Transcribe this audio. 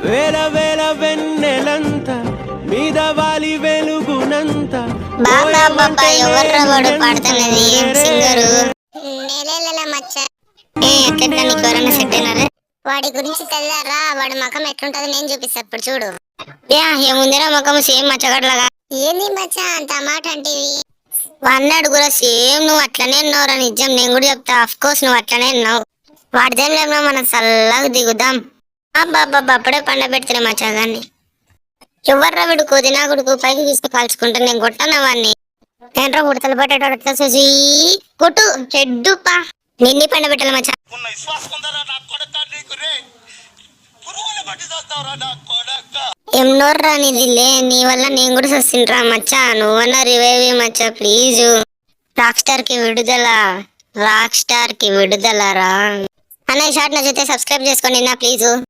వేల వేల వెన్నెలంత మీద వాలి వెలుగునంత బాబా బాబా ఎవర్రా వాడు పాడుతున్నది సింగరు నెలల మచ్చ ఎట్లా నీకు ఎవరన్నా సెట్ అయినారా వాడి గురించి తెల్లారా వాడి మకం ఎట్లుంటది నేను చూపిస్తా ఇప్పుడు చూడు యా ఏముందిరా మకం సేమ్ మచ్చగడ్లాగా ఏంది మచ్చ అంత మాట అంటివి అన్నాడు కూడా సేమ్ నువ్వు అట్లనే ఉన్నావురా నిజం నేను కూడా చెప్తా ఆఫ్ కోర్స్ నువ్వు అట్లనే ఉన్నావు వాడిదేం లేమో మనం చల్లగా దిగుదాం బాబా అప్పుడే పండ పెడుతున్నా మచ్చగాన్ని ఎవర్రా వీడు కొద్దినా కొడుకు పైకి తీసుకు కాల్చుకుంటా నేను కొట్టాను వాడిని ఏంట్రా ఉడతలు పట్టేటట్లా చూసి కొట్టు చెడ్డు పా నిన్ని పండ పెట్టాలి మచ్చ ఏం నోర్రా నీదిలే నీ వల్ల నేను కూడా సస్తుంటరా మచ్చా నువ్వన్నా revive Maccha please rock star కి విడుదల రా అన్న ఈ షార్ట్ నచ్చితే సబ్స్క్రైబ్ చేసుకోండి నా ప్లీజ్